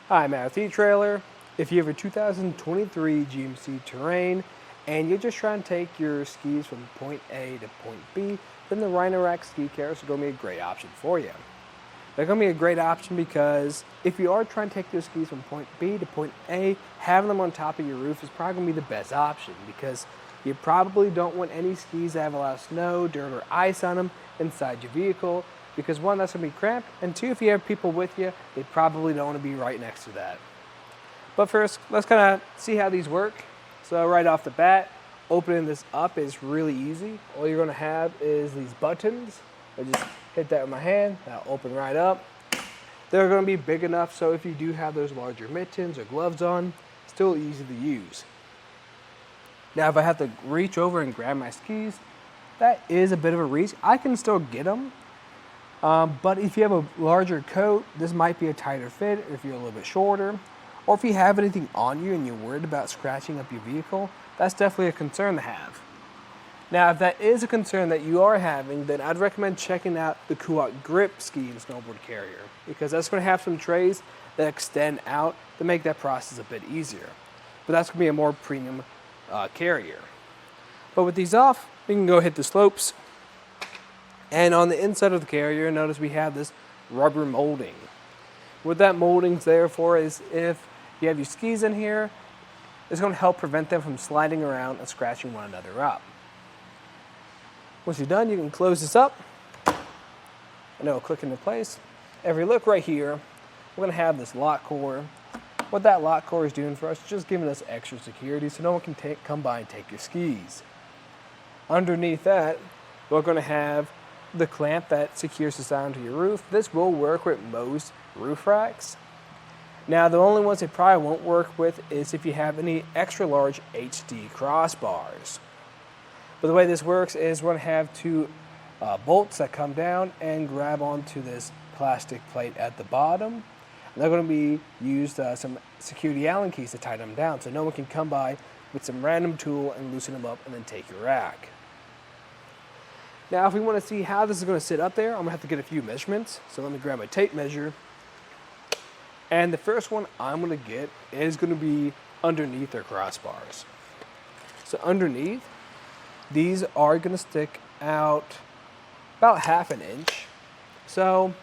Hi, Matt with eTrailer. If you have a 2023 GMC Terrain and you're just trying to take your skis from point A to point B, then the Rhino-Rack Ski Carrier is going to be a great option for you. They're going to be a great option because if you are trying to take your skis from point B to point A, having them on top of your roof is probably going to be the best option because you probably don't want any skis that have a lot of snow, dirt, or ice on them inside your vehicle because one, that's going to be cramped, and two, if you have people with you, they probably don't want to be right next to that. But first, let's kind of see how these work. So right off the bat, opening this up is really easy. All you're going to have is these buttons. I just hit that with my hand, that'll open right up. They're going to be big enough so if you do have those larger mittens or gloves on, still easy to use. Now if I have to reach over and grab my skis, that is a bit of a reach. I can still get them, but if you have a larger coat, this might be a tighter fit if you're a little bit shorter. Or if you have anything on you and you're worried about scratching up your vehicle, that's definitely a concern to have. Now, if that is a concern that you are having, then I'd recommend checking out the Grip Ski and Snowboard Carrier because that's going to have some trays that extend out to make that process a bit easier. But that's going to be a more premium carrier. But with these off, we can go hit the slopes. And on the inside of the carrier, notice we have this rubber molding. What that molding's there for is if you have your skis in here, it's going to help prevent them from sliding around and scratching one another up. Once you're done, you can close this up and it'll click into place. If you look right here, we're going to have this lock core. What that lock core is doing for us is just giving us extra security so no one can come by and take your skis. Underneath that, we're going to have the clamp that secures this onto your roof. This will work with most roof racks. Now the only ones it probably won't work with is if you have any extra large HD crossbars. But the way this works is we're going to have two bolts that come down and grab onto this plastic plate at the bottom. And they're going to be used some security Allen keys to tighten them down so no one can come by with some random tool and loosen them up and then take your rack. Now if we want to see how this is going to sit up there, I'm going to have to get a few measurements. So let me grab my tape measure. And the first one I'm going to get is going to be underneath our crossbars. So underneath, these are going to stick out about ½ an inch. So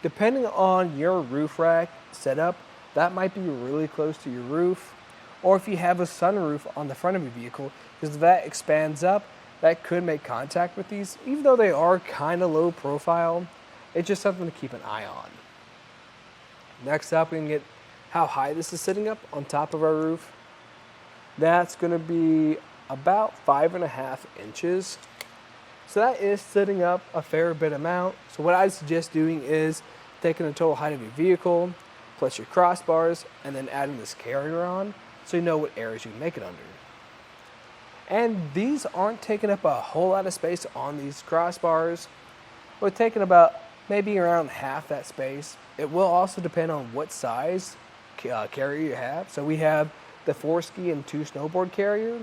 depending on your roof rack setup, that might be really close to your roof. Or if you have a sunroof on the front of your vehicle, because if that expands up, that could make contact with these. Even though they are kind of low profile, it's just something to keep an eye on. Next up, we can get how high this is sitting up on top of our roof. That's going to be about 5½ inches. So that is sitting up a fair bit amount. So what I suggest doing is taking the total height of your vehicle, plus your crossbars, and then adding this carrier on so you know what areas you can make it under. And these aren't taking up a whole lot of space on these crossbars. We're taking about maybe around half that space. It will also depend on what size carrier you have. So we have the 4 ski and 2 snowboard carrier.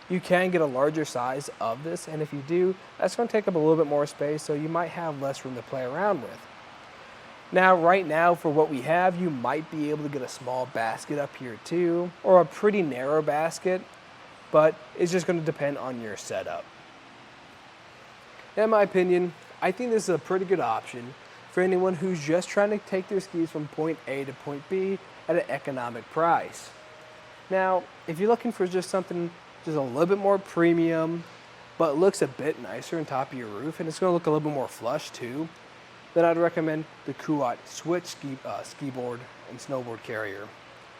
You can get a larger size of this, and if you do, that's going to take up a little bit more space, so you might have less room to play around with. Now, right now, for what we have, you might be able to get a small basket up here too, or a pretty narrow basket, but it's just going to depend on your setup. In my opinion, I think this is a pretty good option for anyone who's just trying to take their skis from point A to point B at an economic price. Now, if you're looking for just something just a little bit more premium, but looks a bit nicer on top of your roof, and it's going to look a little bit more flush too, then I'd recommend the Switch Skiboard and Snowboard Carrier.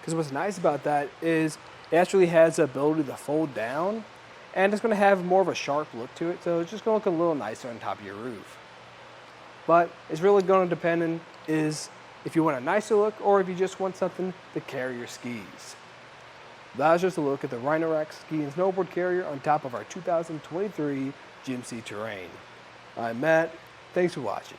Because what's nice about that is it actually has the ability to fold down, and it's going to have more of a sharp look to it, so it's just going to look a little nicer on top of your roof. But it's really going to depend on is if you want a nicer look or if you just want something to carry your skis. That was just a look at the Rhino-Rack Ski and Snowboard Carrier on top of our 2023 GMC Terrain. I'm Matt. Thanks for watching.